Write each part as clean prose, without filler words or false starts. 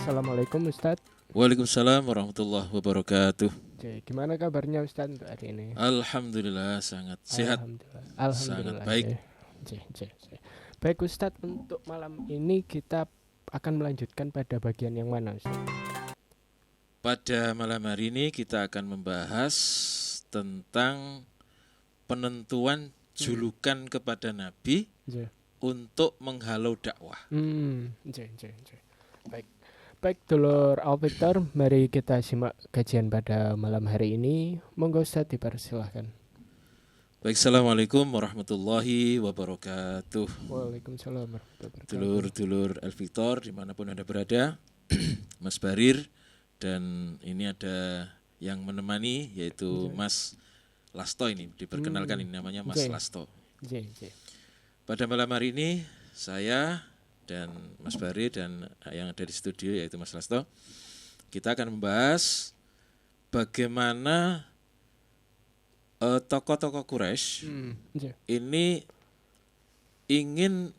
Assalamualaikum Ustadz. Waalaikumsalam warahmatullahi wabarakatuh. Oke, gimana kabarnya Ustadz untuk hari ini? Alhamdulillah sangat sehat, sangat Alhamdulillah. baik. Baik Ustadz, untuk malam ini kita akan melanjutkan pada bagian yang mana Ustadz? Pada malam hari ini kita akan membahas tentang penentuan julukan kepada Nabi untuk menghalau dakwah. Baik dulur Victor, mari kita simak kajian pada malam hari ini. Monggo Ustadz dipersilahkan. Baik, Assalamualaikum warahmatullahi wabarakatuh. Waalaikumsalam warahmatullahi wabarakatuh. Dulur-dulur Victor dimanapun Anda berada, Mas Barir, dan ini ada yang menemani yaitu Mas Lasto. Ini diperkenalkan, ini namanya Mas Lasto. Pada malam hari ini saya dan Mas Barir dan yang ada di studio yaitu Mas Lasto, kita akan membahas bagaimana tokoh-tokoh Quraisy ini ingin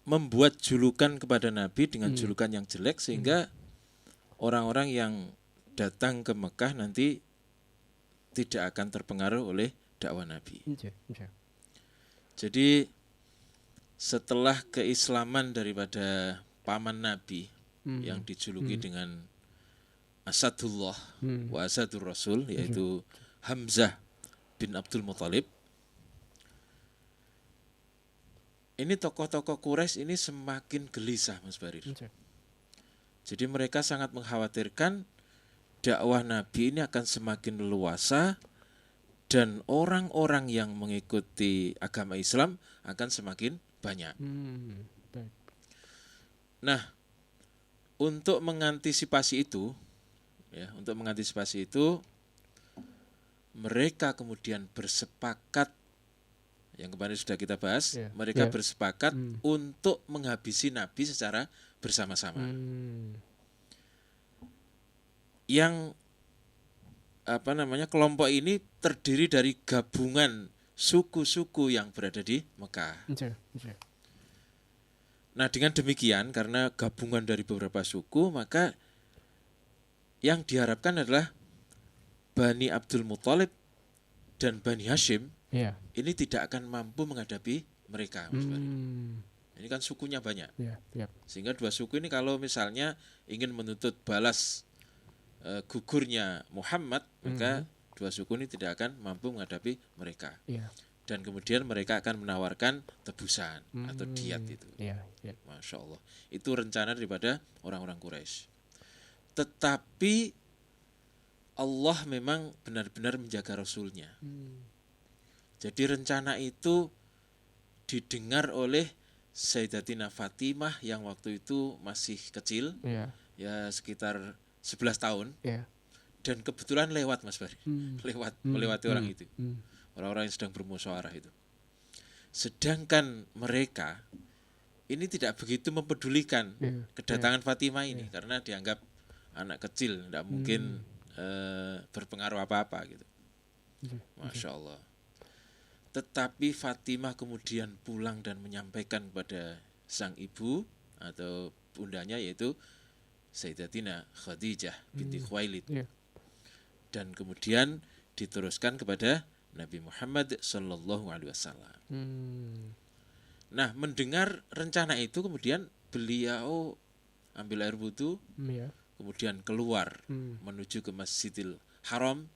membuat julukan kepada Nabi dengan julukan yang jelek sehingga orang-orang yang datang ke Mekah nanti tidak akan terpengaruh oleh dakwah Nabi. Jadi setelah keislaman daripada paman Nabi yang dijuluki dengan Asadullah wa Asadur Rasul, yaitu Hamzah bin Abdul Muthalib, ini tokoh-tokoh Quraisy ini semakin gelisah, Mas Barir. Jadi mereka sangat mengkhawatirkan dakwah Nabi ini akan semakin leluasa dan orang-orang yang mengikuti agama Islam akan semakin banyak. Nah, untuk mengantisipasi itu, mereka kemudian bersepakat, yang kemarin sudah kita bahas, mereka bersepakat untuk menghabisi Nabi secara bersama-sama. Yang kelompok ini terdiri dari gabungan suku-suku yang berada di Mekah. Nah, dengan demikian, karena gabungan dari beberapa suku, maka yang diharapkan adalah Bani Abdul Muthalib dan Bani Hashim ini tidak akan mampu menghadapi mereka. Ini kan sukunya banyak. Sehingga dua suku ini kalau misalnya ingin menuntut balas gugurnya Muhammad, maka dua suku ini tidak akan mampu menghadapi mereka. Dan kemudian mereka akan menawarkan tebusan atau diat itu. Masya Allah. Itu rencana daripada orang-orang Quraisy. Tetapi Allah memang benar-benar menjaga Rasulnya. Jadi rencana itu didengar oleh Sayyidatina Fatimah yang waktu itu masih kecil, ya sekitar 11 tahun. Dan kebetulan lewat, Mas Bari, melewati orang itu, orang-orang yang sedang bermusyawarah itu. Sedangkan mereka ini tidak begitu mempedulikan kedatangan Fatimah ini, karena dianggap anak kecil, tidak mungkin berpengaruh apa-apa gitu. Masya Allah. Tetapi Fatimah kemudian pulang dan menyampaikan kepada sang ibu atau bundanya, yaitu Sayyidatina Khadijah binti Khuwailid. Dan kemudian diteruskan kepada Nabi Muhammad sallallahu alaihi wasallam. Nah, mendengar rencana itu kemudian beliau ambil air wudu, kemudian keluar menuju ke Masjidil Haram.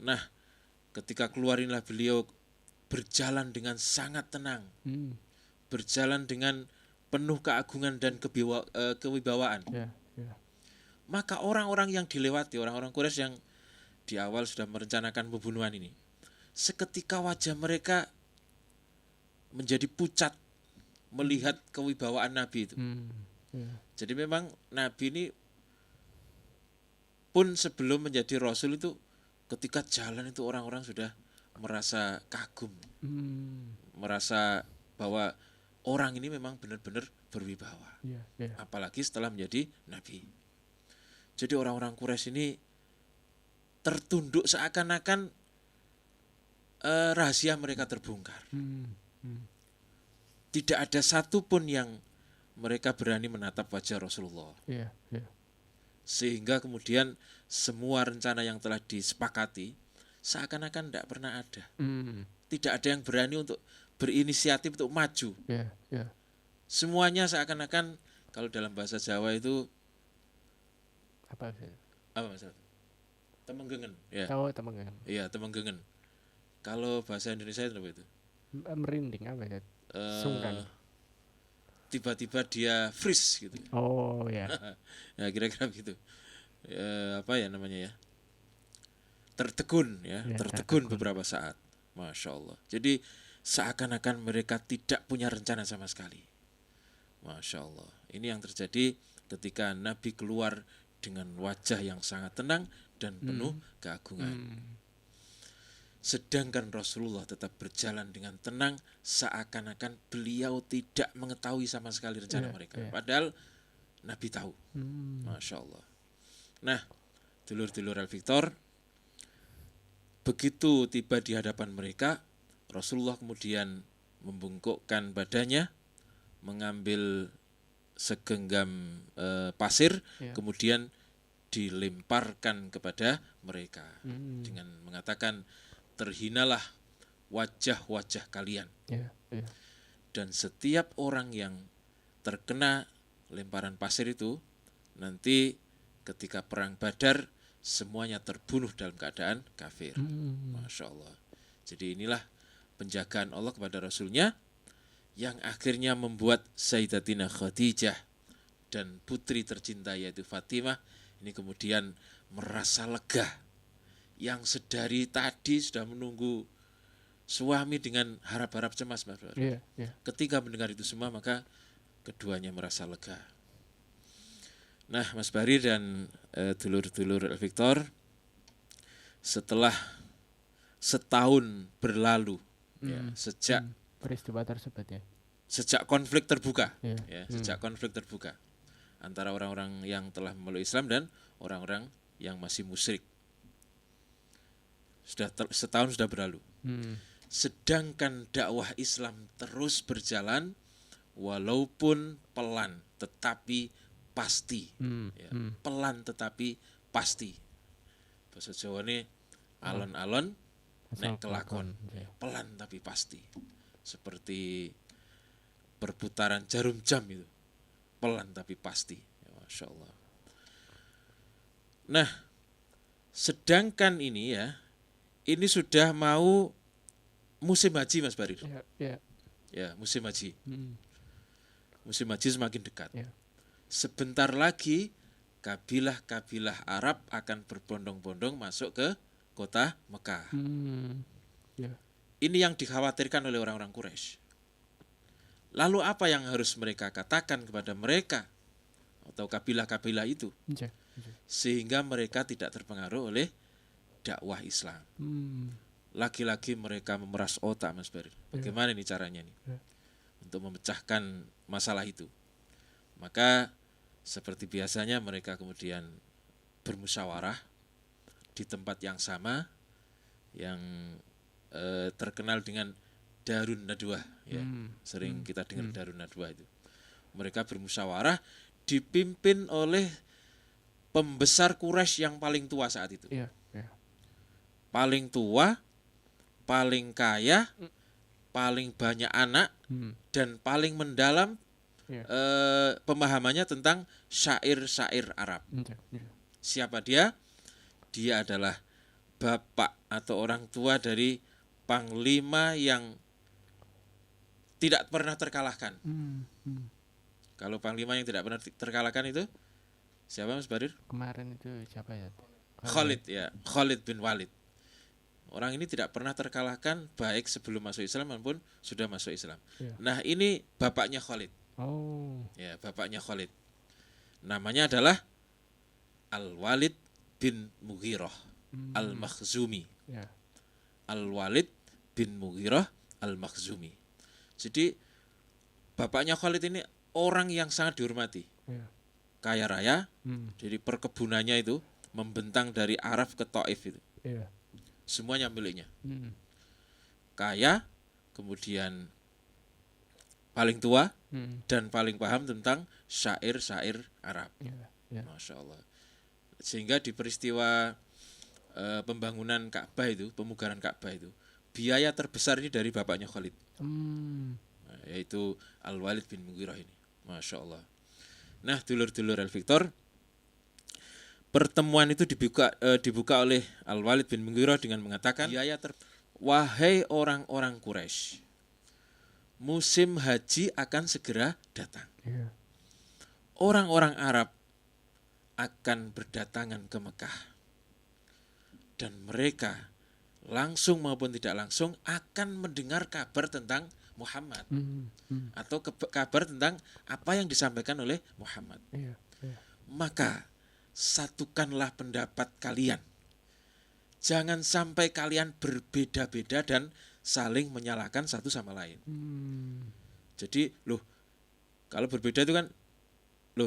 Nah, ketika keluar inilah beliau berjalan dengan sangat tenang, berjalan dengan penuh keagungan dan kewibawaan. Maka orang-orang yang dilewati, orang-orang Quraisy yang di awal sudah merencanakan pembunuhan ini, seketika wajah mereka menjadi pucat melihat kewibawaan Nabi itu. Jadi memang Nabi ini pun sebelum menjadi Rasul itu, ketika jalan itu orang-orang sudah merasa kagum, merasa bahwa orang ini memang benar-benar berwibawa. Apalagi setelah menjadi Nabi. Jadi orang-orang Quraisy ini tertunduk seakan-akan rahasia mereka terbongkar. Tidak ada satupun yang mereka berani menatap wajah Rasulullah. Yeah, yeah. Sehingga kemudian semua rencana yang telah disepakati seakan-akan tidak pernah ada. Tidak ada yang berani untuk berinisiatif untuk maju. Yeah, yeah. Semuanya seakan-akan, kalau dalam bahasa Jawa itu apa maksudnya? Temenggengen. Ya. Temenggengen. Iya, temenggengen. Kalau bahasa Indonesia itu apa itu? Merinding apa ya? Sungkan. Tiba-tiba dia freeze gitu. Oh ya. Ya kira-kira begitu. Apa ya namanya ya? Tertegun ya, tertegun beberapa saat. Masya Allah. Jadi seakan-akan mereka tidak punya rencana sama sekali. Masya Allah. Ini yang terjadi ketika Nabi keluar dengan wajah yang sangat tenang dan penuh keagungan. Sedangkan Rasulullah tetap berjalan dengan tenang, seakan-akan beliau tidak mengetahui sama sekali rencana mereka. Padahal Nabi tahu. Masya Allah. Nah, dulur-dulur Al-Victor, begitu tiba di hadapan mereka, Rasulullah kemudian membungkukkan badannya, mengambil segenggam pasir, kemudian dilemparkan kepada mereka dengan mengatakan, terhinalah wajah-wajah kalian. Dan setiap orang yang terkena lemparan pasir itu, nanti ketika perang Badar semuanya terbunuh dalam keadaan kafir. Masya Allah. Jadi inilah penjagaan Allah kepada Rasulnya, yang akhirnya membuat Sayyidatina Khadijah dan putri tercinta yaitu Fatimah ini kemudian merasa lega, yang sedari tadi sudah menunggu suami dengan harap-harap cemas, Mas Bari. Ketika mendengar itu semua, maka keduanya merasa lega. Nah, Mas Bari dan dulur-dulur Al-Victor, setelah setahun berlalu sejak peristiwa tersebut sejak konflik terbuka sejak konflik terbuka antara orang-orang yang telah memeluk Islam dan orang-orang yang masih musyrik. Setahun sudah berlalu. Sedangkan dakwah Islam terus berjalan walaupun pelan tetapi pasti. Pelan tetapi pasti. Bahasa Jawa ini alon-alon nek kelakon. Pelan tapi pasti. Seperti perputaran jarum jam itu. Pelan tapi pasti. Masya Allah. Nah, sedangkan ini ini sudah mau musim haji, Mas Barir. Ya, musim haji. Musim haji semakin dekat. Sebentar lagi kabilah-kabilah Arab akan berbondong-bondong masuk ke kota Mekah. Ini yang dikhawatirkan oleh orang-orang Quraisy. Lalu apa yang harus mereka katakan kepada mereka atau kabilah-kabilah itu, sehingga mereka tidak terpengaruh oleh dakwah Islam? Lagi-lagi mereka memeras otak, Mas Bari. Bagaimana nih caranya nih untuk memecahkan masalah itu? Maka seperti biasanya mereka kemudian bermusyawarah di tempat yang sama, yang terkenal dengan Darun Nadwah, sering kita dengar Darun Nadwah itu. Mereka bermusyawarah dipimpin oleh pembesar Quraisy yang paling tua saat itu. Paling tua, paling kaya, paling banyak anak, dan paling mendalam pemahamannya tentang syair-syair Arab. Siapa dia? Dia adalah bapak atau orang tua dari panglima yang tidak pernah terkalahkan. Kalau panglima yang tidak pernah terkalahkan itu siapa, Mas Barir? Kemarin itu siapa ya? Khalid bin Walid. Orang ini tidak pernah terkalahkan baik sebelum masuk Islam maupun sudah masuk Islam. Nah, ini bapaknya Khalid. Ya, bapaknya Khalid. Namanya adalah Al-Walid bin Mughirah Al-Makhzumi. Al-Walid bin Mughirah Al-Makhzumi. Jadi bapaknya Khalid ini orang yang sangat dihormati. Kaya raya. Jadi perkebunannya itu membentang dari Araf ke Taif itu. Semuanya miliknya. Kaya, kemudian paling tua, dan paling paham tentang syair-syair Arab. Masya Allah. Sehingga di peristiwa pembangunan Ka'bah itu, pemugaran Ka'bah itu, biaya terbesar ini dari bapaknya Khalid, yaitu Al-Walid bin Mughirah ini. Masya Allah. Nah, dulur-dulur Al-Victor, pertemuan itu dibuka oleh Al-Walid bin Mughirah dengan mengatakan, wahai orang-orang Quraisy, musim haji akan segera datang. Orang-orang Arab akan berdatangan ke Mekah, dan mereka langsung maupun tidak langsung akan mendengar kabar tentang Muhammad, atau kabar tentang apa yang disampaikan oleh Muhammad. Maka satukanlah pendapat kalian, jangan sampai kalian berbeda-beda dan saling menyalahkan satu sama lain. Jadi kalau berbeda itu kan,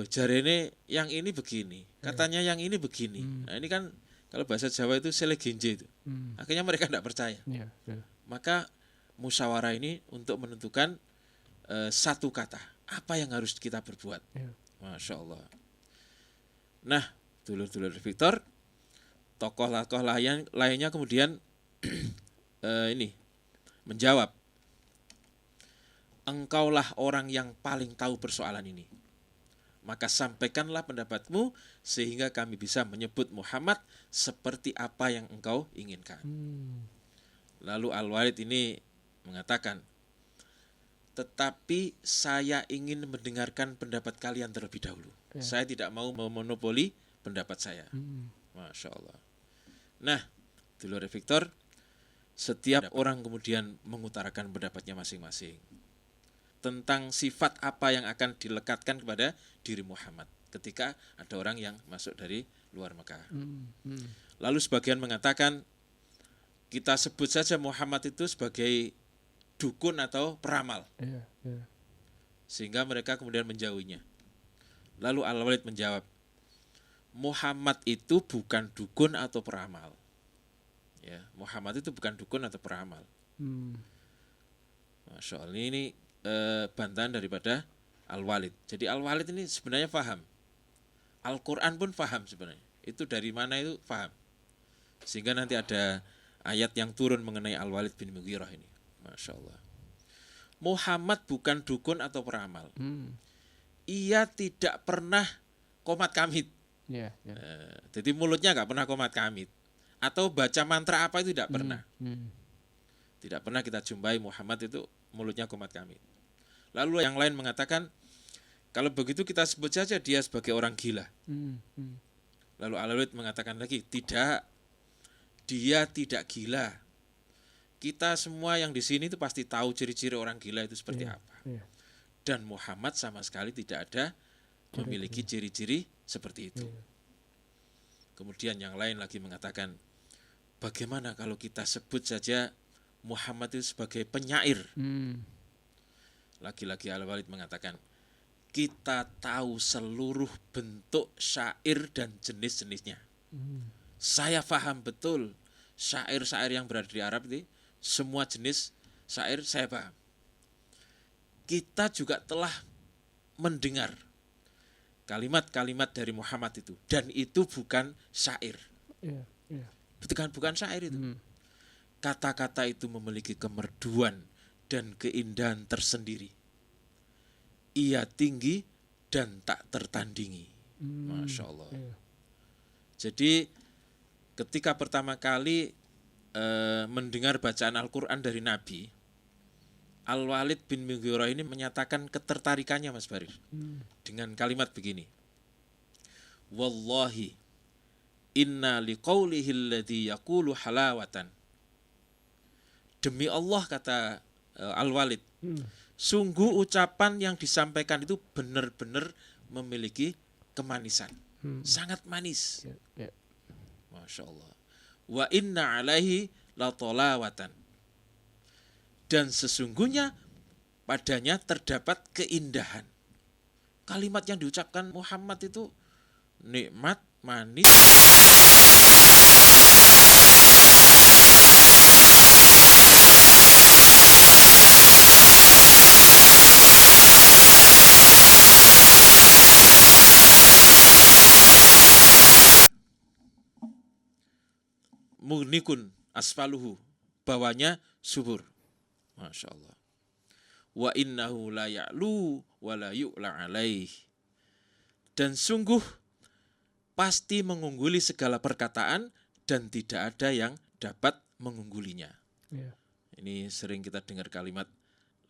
jarene yang ini begini, katanya yang ini begini. Nah ini kan kalau bahasa Jawa itu selegenje itu. Akhirnya mereka tidak percaya. Maka musyawarah ini untuk menentukan satu kata, apa yang harus kita berbuat. Masya Allah. Nah, dulur-dulur Victor, tokoh-tokoh lainnya kemudian ini menjawab, engkaulah orang yang paling tahu persoalan ini, maka sampaikanlah pendapatmu sehingga kami bisa menyebut Muhammad seperti apa yang engkau inginkan. Lalu Al-Walid ini mengatakan, tetapi saya ingin mendengarkan pendapat kalian terlebih dahulu. Saya tidak mau memonopoli pendapat saya. Masya Allah. Nah, dulur Victor, setiap orang kemudian mengutarakan pendapatnya masing-masing tentang sifat apa yang akan dilekatkan kepada diri Muhammad ketika ada orang yang masuk dari luar Mekah. Lalu sebagian mengatakan, kita sebut saja Muhammad itu sebagai dukun atau peramal, sehingga mereka kemudian menjauhinya. Lalu Al-Walid menjawab, Muhammad itu bukan dukun atau peramal. Ya, Muhammad itu bukan dukun atau peramal. Masya Allah, ini bantahan daripada Al-Walid. Jadi Al-Walid ini sebenarnya paham. Al-Quran pun paham sebenarnya. Itu dari mana itu paham. Sehingga nanti ada ayat yang turun mengenai Al-Walid bin Mughirah ini. Masya Allah. Muhammad bukan dukun atau peramal. Ia tidak pernah qomat kamit. Jadi mulutnya gak pernah qomat kamit. Atau baca mantra apa itu tidak pernah. Tidak pernah kita jumpai Muhammad itu mulutnya qomat kamit. Lalu yang lain mengatakan, kalau begitu kita sebut saja dia sebagai orang gila. Lalu Al-Walid mengatakan lagi, tidak, dia tidak gila. Kita semua yang di sini itu pasti tahu ciri-ciri orang gila itu seperti apa. Dan Muhammad sama sekali tidak ada memiliki ciri-ciri seperti itu. Kemudian yang lain lagi mengatakan, bagaimana kalau kita sebut saja Muhammad itu sebagai penyair. Lagi-lagi Al-Walid mengatakan, kita tahu seluruh bentuk syair dan jenis-jenisnya. Saya paham betul syair-syair yang berada di Arab ini, semua jenis syair saya paham. Kita juga telah mendengar kalimat-kalimat dari Muhammad itu, dan itu bukan syair. Bukan syair itu. Kata-kata itu memiliki kemerduan dan keindahan tersendiri. Ia tinggi dan tak tertandingi. Masya Allah. Jadi ketika pertama kali mendengar bacaan Al-Quran dari Nabi, Al-Walid bin Mughirah ini menyatakan ketertarikannya, Mas Barir, dengan kalimat begini, Wallahi inna liqaulihi alladhi yaqulu halawatan. Demi Allah, kata Al-Walid, sungguh ucapan yang disampaikan itu benar-benar memiliki kemanisan. Sangat manis. Masya Allah. Wa inna alaihi latolawatan. Dan sesungguhnya padanya terdapat keindahan. Kalimat yang diucapkan Muhammad itu nikmat, manis. mughnikun asfaluhu, bawahnya subur. Masya Allah. Wa innahu la ya'lu wa la yu'la alaih. Dan sungguh pasti mengungguli segala perkataan dan tidak ada yang dapat mengunggulinya. Ini sering kita dengar kalimat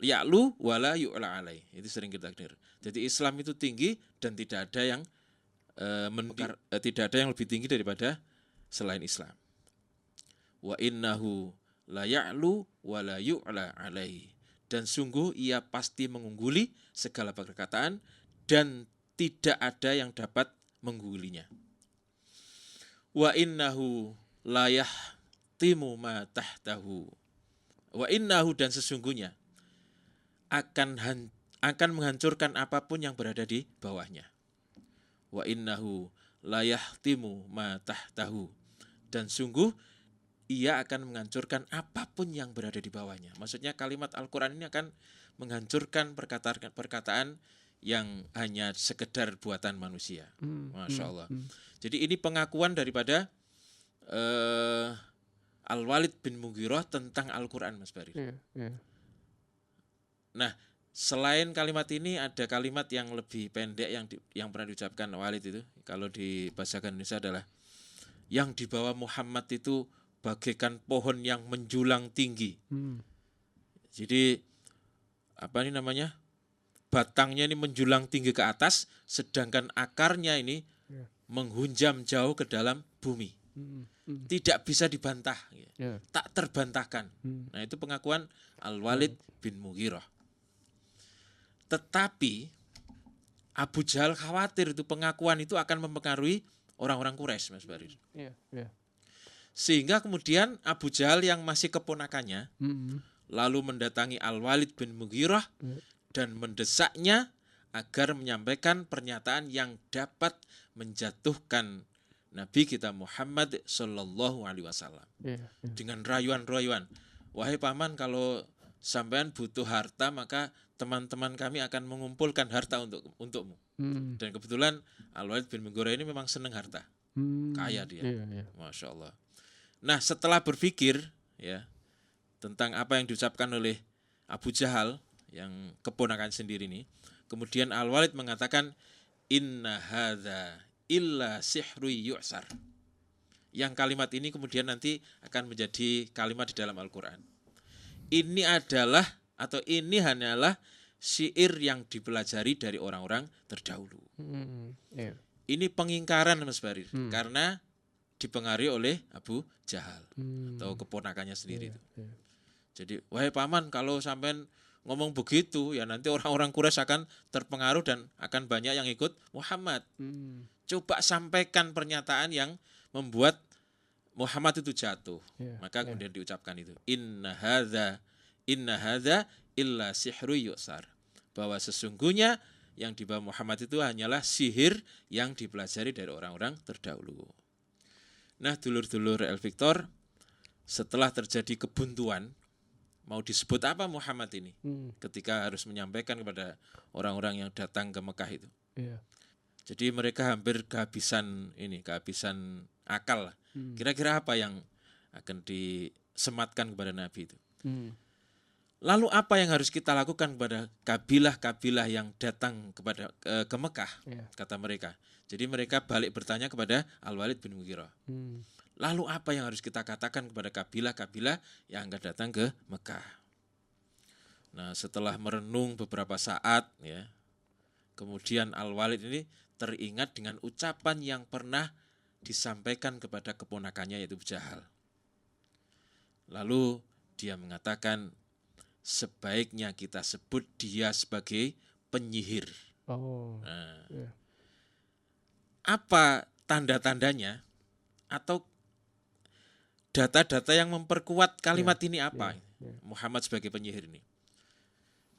ya'lu wa la yu'la alaih. Itu sering kita dengar. Jadi Islam itu tinggi dan tidak ada yang tidak ada yang lebih tinggi daripada selain Islam. Wa innahu la ya'lu wa la yu'la alaih. Dan sungguh ia pasti mengungguli segala perkataan dan tidak ada yang dapat mengunggulinya. Wa innahu la yahtimu ma tahtahu. Wa innahu, dan sesungguhnya akan menghancurkan apapun yang berada di bawahnya. Wa innahu la yahtimu ma tahtahu. Dan sungguh ia akan menghancurkan apapun yang berada di bawahnya. Maksudnya kalimat Al-Quran ini akan menghancurkan perkataan yang hanya sekedar buatan manusia. Masya Allah. Jadi ini pengakuan daripada Al-Walid bin Mughirah tentang Al-Quran, Mas Barir. Nah, selain kalimat ini ada kalimat yang lebih pendek yang pernah diucapkan Walid itu. Kalau di bahasa Indonesia adalah yang di bawah Muhammad itu bagaikan pohon yang menjulang tinggi. Jadi apa ini namanya? Batangnya ini menjulang tinggi ke atas, sedangkan akarnya ini menghunjam jauh ke dalam bumi. Tidak bisa dibantah, tak terbantahkan. Nah, itu pengakuan Al-Walid bin Mughirah. Tetapi Abu Jahal khawatir itu pengakuan itu akan mempengaruhi orang-orang Quraisy, Mas Barir. Sehingga kemudian Abu Jahal yang masih keponakannya lalu mendatangi Al-Walid bin Mughirah dan mendesaknya agar menyampaikan pernyataan yang dapat menjatuhkan Nabi kita Muhammad Sallallahu Alaihi Wasallam dengan rayuan-rayuan. Wahai paman, kalau sampean butuh harta maka teman-teman kami akan mengumpulkan harta untukmu. Dan kebetulan Al-Walid bin Mughirah ini memang senang harta, kaya dia, Masya Allah. Nah, setelah berpikir tentang apa yang diucapkan oleh Abu Jahal yang keponakan sendiri ini, kemudian Al-Walid mengatakan inna hadza illa sihru yu'sar. Yang kalimat ini kemudian nanti akan menjadi kalimat di dalam Al-Quran. Ini hanyalah syair yang dipelajari dari orang-orang terdahulu. Ini pengingkaran, Mas Barir, karena dipengaruhi oleh Abu Jahal atau keponakannya sendiri itu. Jadi, wahai paman, kalau sampean ngomong begitu, ya nanti orang-orang Quraisy akan terpengaruh dan akan banyak yang ikut Muhammad. Coba sampaikan pernyataan yang membuat Muhammad itu jatuh. Maka kemudian diucapkan itu. Inna hadza illa sihru yu'sar. Bahwa sesungguhnya yang dibawa Muhammad itu hanyalah sihir yang dipelajari dari orang-orang terdahulu. Nah, dulur-dulur El Victor, setelah terjadi kebuntuan, mau disebut apa Muhammad ini ketika harus menyampaikan kepada orang-orang yang datang ke Mekah itu. Jadi mereka hampir kehabisan akal. Kira-kira apa yang akan disematkan kepada Nabi itu. Lalu apa yang harus kita lakukan kepada kabilah-kabilah yang datang ke Mekah, kata mereka. Jadi mereka balik bertanya kepada Al-Walid bin Mughirah. Lalu apa yang harus kita katakan kepada kabilah-kabilah yang akan datang ke Mekah? Nah, setelah merenung beberapa saat, kemudian Al-Walid ini teringat dengan ucapan yang pernah disampaikan kepada keponakannya yaitu Abu Jahal. Lalu dia mengatakan, sebaiknya kita sebut dia sebagai penyihir. Apa tanda-tandanya atau data-data yang memperkuat kalimat ini apa? Muhammad sebagai penyihir ini.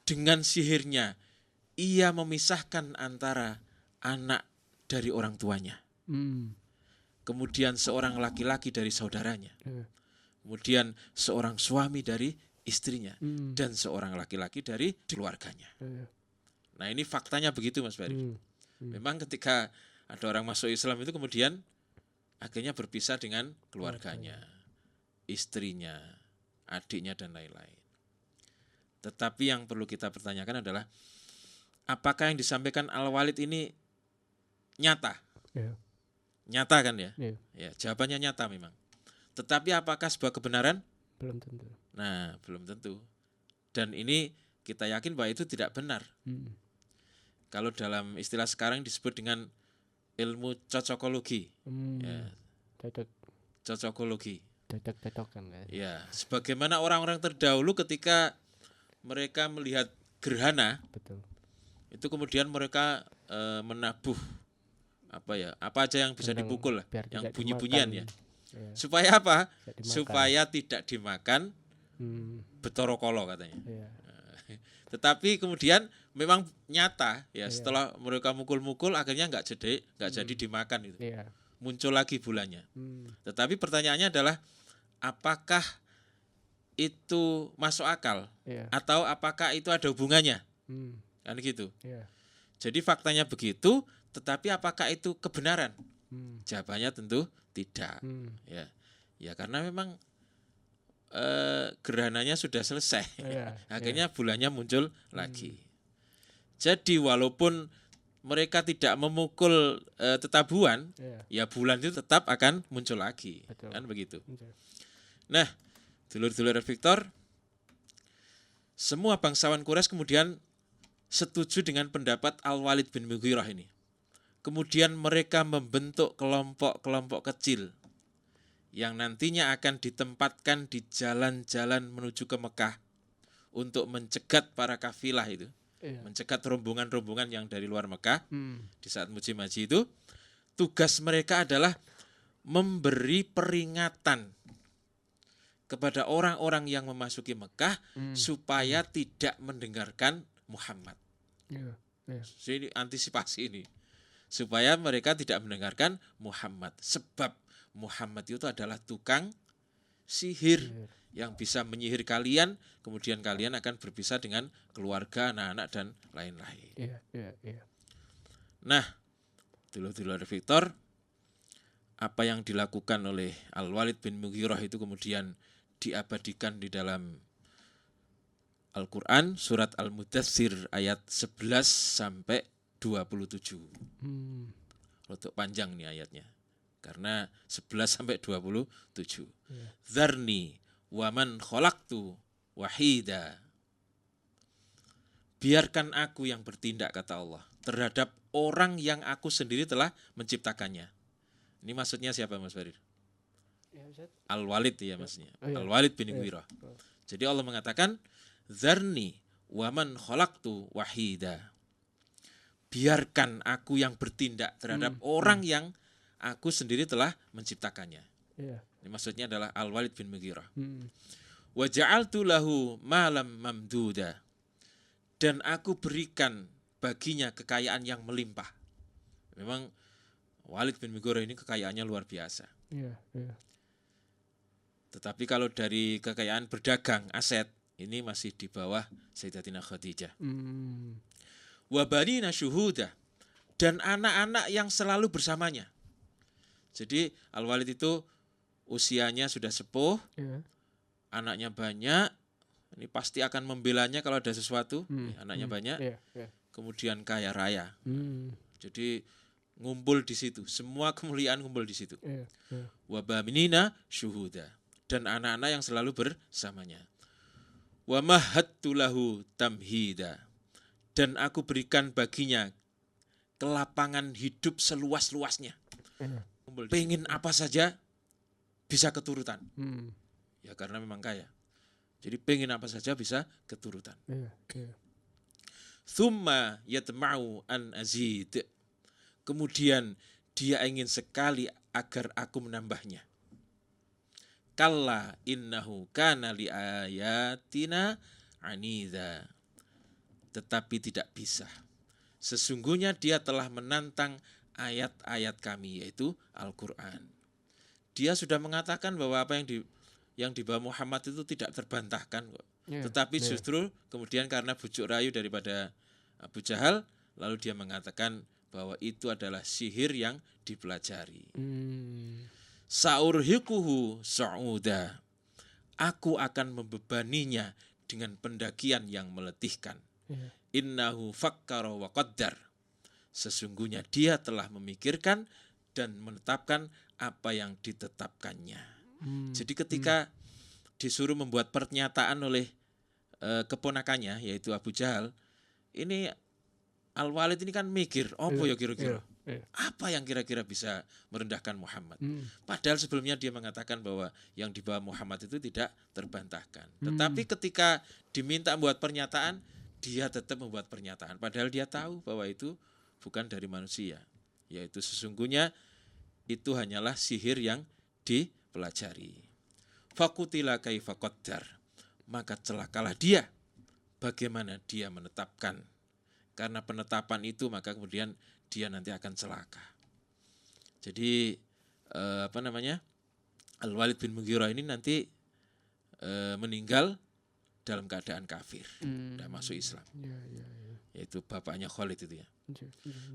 Dengan sihirnya, ia memisahkan antara anak dari orang tuanya. Kemudian seorang laki-laki dari saudaranya. Kemudian seorang suami dari istrinya. Dan seorang laki-laki dari keluarganya. Nah, ini faktanya begitu, Mas Bari. Memang ketika ada orang masuk Islam itu kemudian akhirnya berpisah dengan keluarganya. istrinya, adiknya dan lain-lain. Tetapi yang perlu kita pertanyakan adalah apakah yang disampaikan Al-Walid ini nyata? Yeah. Nyata kan ya? Yeah. Ya, jawabannya nyata memang. Tetapi apakah sebuah kebenaran? Belum tentu. Nah, belum tentu. Dan ini kita yakin bahwa itu tidak benar. Kalau dalam istilah sekarang disebut dengan ilmu cocokologi. Ya. Cocokologi. Cocok-cocokan kan? Ya, sebagaimana orang-orang terdahulu ketika mereka melihat gerhana, betul. Itu kemudian mereka menabuh apa aja yang bisa dipukul, yang bunyi-bunyian ya. Supaya apa? Supaya tidak dimakan betorokolo katanya. Ya. Tetapi kemudian memang nyata ya, setelah mereka mukul-mukul akhirnya nggak jadi dimakan itu. Ya. Muncul lagi bulannya. Tetapi pertanyaannya adalah apakah itu masuk akal atau apakah itu ada hubungannya? Kan gitu. Jadi faktanya begitu, tetapi apakah itu kebenaran? Jawabannya tentu tidak. Ya karena memang gerhananya sudah selesai. Akhirnya bulannya muncul lagi. Jadi walaupun mereka tidak memukul tetabuhan, ya bulan itu tetap akan muncul lagi. Betul. Kan begitu. Nah, dulur-dulur Victor, semua bangsawan Quraisy kemudian setuju dengan pendapat Al-Walid bin Mughirah ini. Kemudian mereka membentuk kelompok-kelompok kecil yang nantinya akan ditempatkan di jalan-jalan menuju ke Mekah untuk mencegat para kafilah itu, mencegat rombongan-rombongan yang dari luar Mekah. Di saat musim haji itu, tugas mereka adalah memberi peringatan kepada orang-orang yang memasuki Mekah supaya tidak mendengarkan Muhammad. Jadi antisipasi ini supaya mereka tidak mendengarkan Muhammad, sebab Muhammad itu adalah tukang sihir yang bisa menyihir kalian, kemudian kalian akan berpisah dengan keluarga, anak-anak dan lain-lain. Nah, dulur-dulur Victor, apa yang dilakukan oleh Al-Walid bin Mughirah itu kemudian diabadikan di dalam Al-Quran, surat Al-Mudaththir ayat 11 sampai 27. Rotok panjang nih ayatnya. Karena 11 sampai 27. Dzarni wa man khalaqtu wahida. Biarkan aku yang bertindak, kata Allah, terhadap orang yang aku sendiri telah menciptakannya. Ini maksudnya siapa, Mas Farid? Al-Walid ya maksudnya. Al-Walid bin Mughirah. Jadi Allah mengatakan, Dzarni wa man khalaqtu wahida. Biarkan aku yang bertindak terhadap orang yang aku sendiri telah menciptakannya. Ini maksudnya adalah Al-Walid bin Mughirah. Wa ja'altu lahu malam mamduda. Dan aku berikan baginya kekayaan yang melimpah. Memang Walid bin Mughirah ini kekayaannya luar biasa. Tetapi kalau dari kekayaan berdagang, aset, ini masih di bawah Sayyidatina Khadijah. Wa banina syuhuda, dan anak-anak yang selalu bersamanya. Jadi Al-Walid itu usianya sudah sepuh, anaknya banyak, ini pasti akan membelanya kalau ada sesuatu, anaknya banyak, kemudian kaya raya. Jadi ngumpul di situ, semua kemuliaan ngumpul di situ. Wa banina syuhuda, dan anak-anak yang selalu bersamanya. Wa mahattu lahu tamhida, dan aku berikan baginya kelapangan hidup seluas-luasnya. Pengen apa saja bisa keturutan. Ya karena memang kaya. Jadi pengen apa saja bisa keturutan. Thumma yatma'u an azid. Kemudian dia ingin sekali agar aku menambahnya. Kalla innahu kana li ayatina anidha. Tetapi tidak bisa. Sesungguhnya dia telah menantang ayat-ayat kami, yaitu Al-Quran. Dia sudah mengatakan bahwa apa yang dibawa Muhammad itu tidak terbantahkan kok. Tetapi justru kemudian karena bujuk rayu daripada Abu Jahal, lalu dia mengatakan bahwa itu adalah sihir yang dipelajari. Saurhiquhu sa'uda. aku akan membebaninya dengan pendakian yang meletihkan. Innahu fakkara wa qaddar. Sesungguhnya dia telah memikirkan dan menetapkan apa yang ditetapkannya. Jadi ketika disuruh membuat pernyataan oleh keponakannya yaitu Abu Jahal, ini Al-Walid ini kan mikir, apa ya kira-kira? Apa yang kira-kira bisa merendahkan Muhammad? Padahal sebelumnya dia mengatakan bahwa yang dibawa Muhammad itu tidak terbantahkan. Tetapi ketika diminta membuat pernyataan, dia tetap membuat pernyataan. Padahal dia tahu bahwa itu bukan dari manusia. Yaitu sesungguhnya itu hanyalah sihir yang dipelajari. Fakutila kaifa qaddar. Maka celakalah dia. Bagaimana dia menetapkan. Karena penetapan itu maka kemudian dia nanti akan celaka. Jadi Al-Walid bin Mughirah ini nanti meninggal dalam keadaan kafir, tidak masuk Islam. Yaitu bapaknya Khalid itu ya.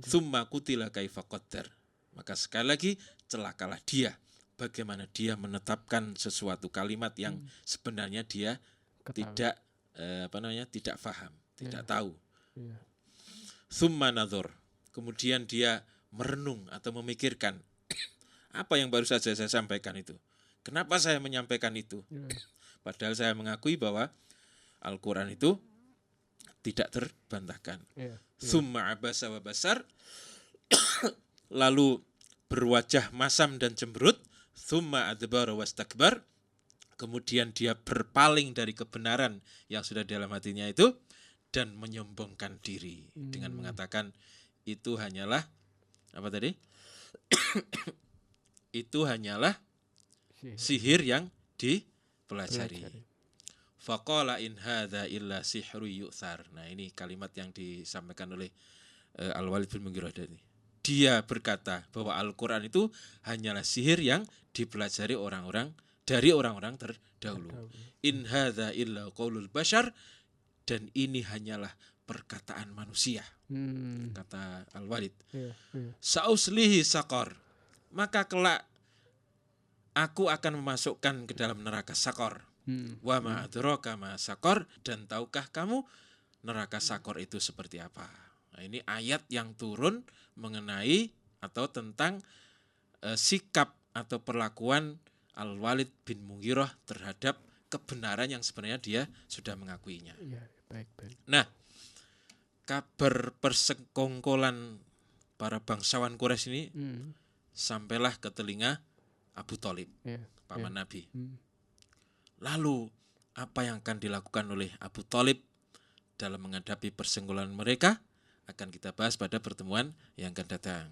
Tsumma qutila kaifa qaddar. Maka sekali lagi celakalah dia. Bagaimana dia menetapkan sesuatu kalimat yang sebenarnya dia tidak tidak paham, tidak tahu. Tsumma nadhur. Kemudian dia merenung atau memikirkan apa yang baru saja saya sampaikan itu. Kenapa saya menyampaikan itu? Padahal saya mengakui bahwa Al-Quran itu tidak terbantahkan. Tsumma abasa wa basar. Lalu berwajah masam dan cemberut. Tsumma adbara wastakbar. Kemudian dia berpaling dari kebenaran yang sudah dalam hatinya itu dan menyombongkan diri dengan mengatakan itu hanyalah apa tadi? Itu hanyalah sihir yang dipelajari. Faqala in hadza illa sihru yu'thar. Nah, ini kalimat yang disampaikan oleh Al-Walid bin Mughirah tadi. Dia berkata bahwa Al-Qur'an itu hanyalah sihir yang dipelajari orang-orang terdahulu. In hadza illa qaulul bashar, dan ini hanyalah perkataan manusia. Kata Al-Walid. Sauslihi saqar. Maka kelak aku akan memasukkan ke dalam neraka Sakor. Wa ma adraka ma Sakor. Dan tahukah kamu neraka Sakor itu seperti apa? Nah, ini ayat yang turun mengenai atau tentang sikap atau perlakuan Al-Walid bin Mughirah terhadap kebenaran yang sebenarnya dia sudah mengakuinya. Baik. Nah, kabar persekongkolan para bangsawan Quraisy ini sampailah ke telinga Abu Thalib, paman Nabi. Lalu apa yang akan dilakukan oleh Abu Thalib dalam menghadapi persenggolan mereka akan kita bahas pada pertemuan yang akan datang.